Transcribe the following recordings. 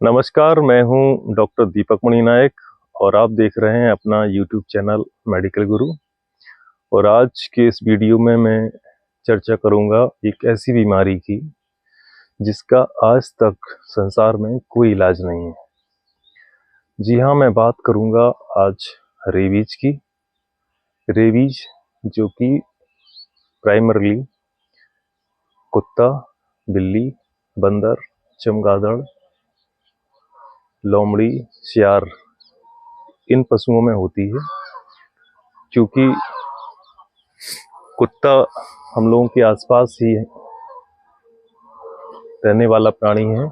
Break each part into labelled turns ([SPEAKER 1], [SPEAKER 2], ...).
[SPEAKER 1] नमस्कार, मैं हूं डॉक्टर दीपक मणि नायक और आप देख रहे हैं अपना यूट्यूब चैनल मेडिकल गुरु। और आज के इस वीडियो में मैं चर्चा करूंगा एक ऐसी बीमारी की जिसका आज तक संसार में कोई इलाज नहीं है। जी हाँ, मैं बात करूंगा आज रेबीज की। रेबीज जो कि प्राइमरली कुत्ता, बिल्ली, बंदर, चमगादड़, लोमड़ी, सियार इन पशुओं में होती है। क्योंकि कुत्ता हम लोगों के आसपास ही रहने वाला प्राणी है,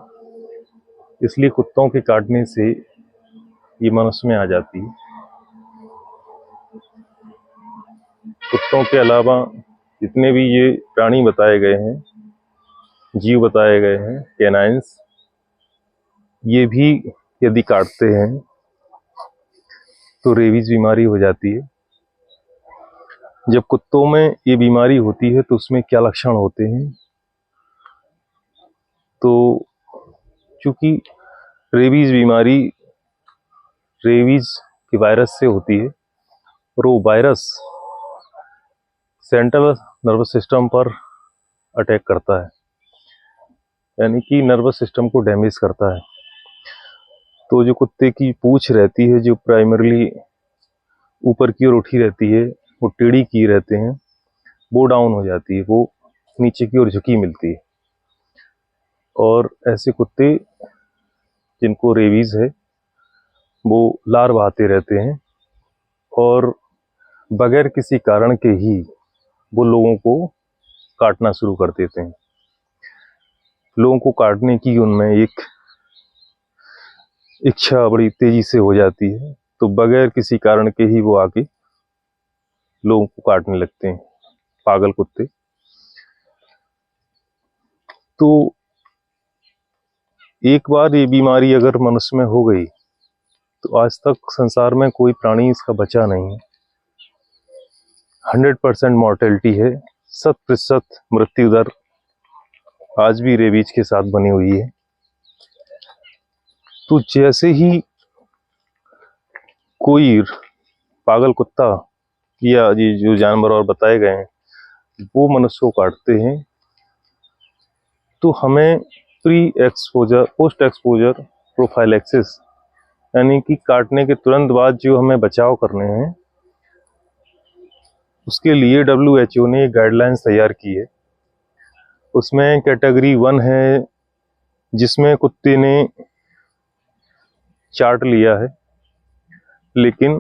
[SPEAKER 1] इसलिए कुत्तों के काटने से ये मनुष्य में आ जाती है। कुत्तों के अलावा जितने भी ये प्राणी बताए गए हैं, जीव बताए गए हैं, कैनाइंस, ये भी यदि काटते हैं तो रेबीज बीमारी हो जाती है। जब कुत्तों में ये बीमारी होती है तो उसमें क्या लक्षण होते हैं? तो चूंकि रेबीज बीमारी रेबीज के वायरस से होती है और वो वायरस सेंट्रल नर्वस सिस्टम पर अटैक करता है, यानी कि नर्वस सिस्टम को डैमेज करता है। तो जो कुत्ते की पूंछ रहती है, जो प्राइमरली ऊपर की ओर उठी रहती है, वो टेढ़ी की रहते हैं, वो डाउन हो जाती है, वो नीचे की ओर झुकी मिलती है। और ऐसे कुत्ते जिनको रेबीज है वो लार बहाते रहते हैं और बगैर किसी कारण के ही वो लोगों को काटना शुरू कर देते हैं। लोगों को काटने की उनमें एक इच्छा बड़ी तेजी से हो जाती है, तो बगैर किसी कारण के ही वो आके लोगों को काटने लगते हैं, पागल कुत्ते। तो एक बार ये बीमारी अगर मनुष्य में हो गई तो आज तक संसार में कोई प्राणी इसका बचा नहीं है। 100% मॉर्टेलिटी है, 100% मृत्यु दर आज भी रेबीज के साथ बनी हुई है। तो जैसे ही कोई पागल कुत्ता या ये जो जानवर और बताए गए हैं वो मनुष्य को काटते हैं, तो हमें pre exposure, post exposure prophylaxis, यानी कि काटने के तुरंत बाद जो हमें बचाव करने हैं, उसके लिए WHO ने गाइडलाइंस तैयार की है। उसमें कैटेगरी 1 है जिसमें कुत्ते ने चाट लिया है लेकिन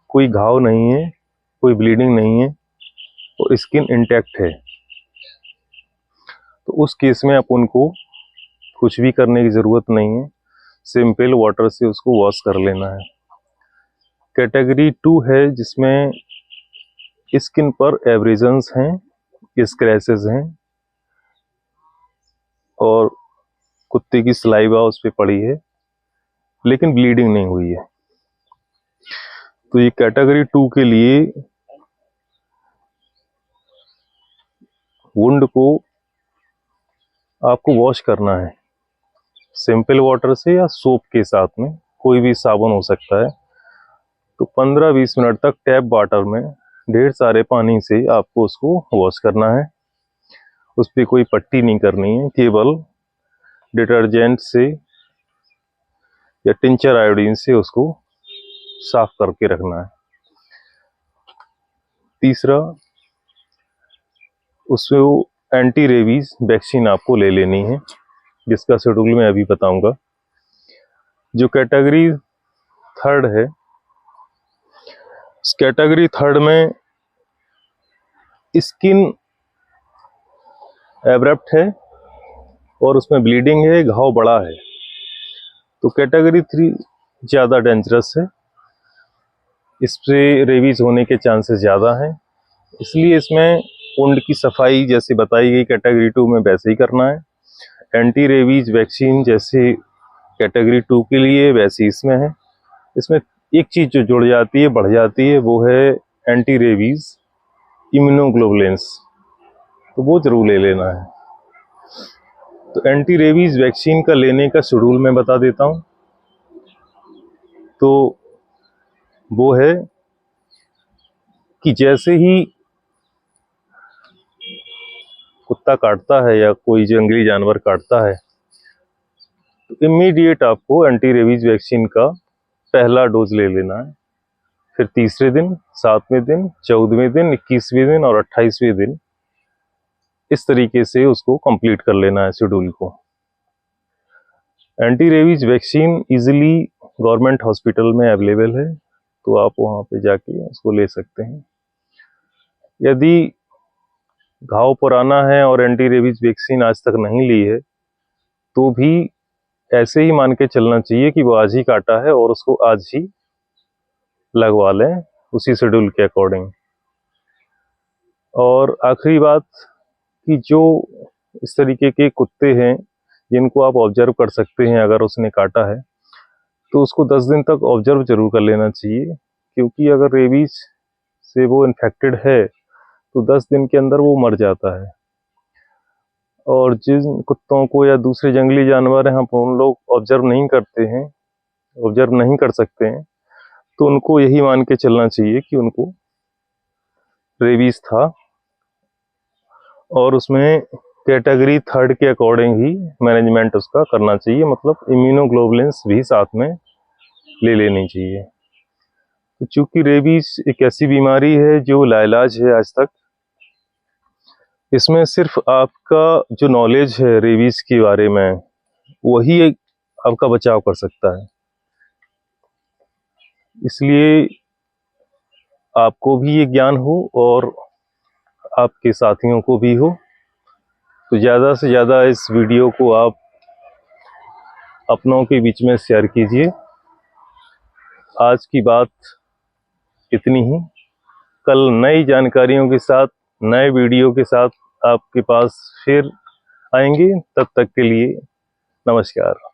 [SPEAKER 1] कोई घाव नहीं है, कोई ब्लीडिंग नहीं है और स्किन इंटैक्ट है। तो उस केस में अपन को कुछ भी करने की ज़रूरत नहीं है, सिंपल वाटर से उसको वॉश कर लेना है। कैटेगरी 2 है जिसमें स्किन पर एब्रेजन्स हैं, स्क्रैचेस हैं और कुत्ते की सलाइवा उस पर पड़ी है लेकिन ब्लीडिंग नहीं हुई है। तो ये कैटेगरी 2 के लिए वुंड को आपको वॉश करना है सिंपल वाटर से या सोप के साथ में, कोई भी साबुन हो सकता है। तो 15-20 मिनट तक टैप वाटर में ढेर सारे पानी से आपको उसको वॉश करना है। उस पर कोई पट्टी नहीं करनी है, केवल डिटर्जेंट से या टिंचर आयोडीन से उसको साफ करके रखना है। तीसरा, उसमें वो एंटी रेबीज वैक्सीन आपको ले लेनी है, जिसका शेड्यूल मैं अभी बताऊंगा। जो कैटेगरी 3 है, इस कैटेगरी 3 में स्किन एब्रप्ट है और उसमें ब्लीडिंग है, घाव बड़ा है। तो कैटेगरी 3 ज़्यादा डेंजरस है, इस पे रेबीज होने के चांसेस ज़्यादा हैं। इसलिए इसमें वुंड की सफाई जैसे बताई गई कैटेगरी 2 में वैसे ही करना है। एंटी रेबीज वैक्सीन जैसे कैटेगरी 2 के लिए वैसे इसमें है। इसमें एक चीज़ जो जुड़ जाती है, बढ़ जाती है, वो है एंटी रेबीज इम्यूनोग्लोबुलिन्स, तो वो जरूर ले लेना है। तो एंटी रेबीज वैक्सीन का लेने का शेड्यूल मैं बता देता हूँ। तो वो है कि जैसे ही कुत्ता काटता है या कोई जंगली जानवर काटता है तो इमीडिएट आपको एंटी रेबीज वैक्सीन का पहला डोज ले लेना है। फिर तीसरे दिन, 7वें दिन, 14वें दिन, 21वें दिन और 28वें दिन इस तरीके से उसको कंप्लीट कर लेना है शेड्यूल को। Anti rabies vaccine easily government hospital में अवेलेबल है, तो आप वहाँ पे जाके उसको ले सकते हैं। यदि घाव पुराना है और एंटी रेबीज वैक्सीन आज तक नहीं ली है तो भी ऐसे ही मान के चलना चाहिए कि वो आज ही काटा है और उसको आज ही लगवा लें उसी शेड्यूल के अकॉर्डिंग। और आखिरी बात कि जो इस तरीके के कुत्ते हैं जिनको आप ऑब्जर्व कर सकते हैं, अगर उसने काटा है तो उसको 10 दिन तक ऑब्जर्व जरूर कर लेना चाहिए, क्योंकि अगर रेबीज से वो इन्फेक्टेड है तो 10 दिन के अंदर वो मर जाता है। और जिन कुत्तों को या दूसरे जंगली जानवर हैं हम उन लोग ऑब्जर्व नहीं करते हैं, ऑब्जर्व नहीं कर सकते हैं, तो उनको यही मान के चलना चाहिए कि उनको रेबीज था और उसमें कैटेगरी 3 के अकॉर्डिंग ही मैनेजमेंट उसका करना चाहिए, मतलब इम्यूनोग्लोबुलिन्स भी साथ में ले लेनी चाहिए। तो चूंकि रेबीज एक ऐसी बीमारी है जो लाइलाज है आज तक, इसमें सिर्फ आपका जो नॉलेज है रेबीज के बारे में वही आपका बचाव कर सकता है। इसलिए आपको भी ये ज्ञान हो और आपके साथियों को भी हो, तो ज़्यादा से ज़्यादा इस वीडियो को आप अपनों के बीच में शेयर कीजिए। आज की बात इतनी ही। कल नई जानकारियों के साथ, नए वीडियो के साथ आपके पास फिर आएंगे। तब तक के लिए नमस्कार।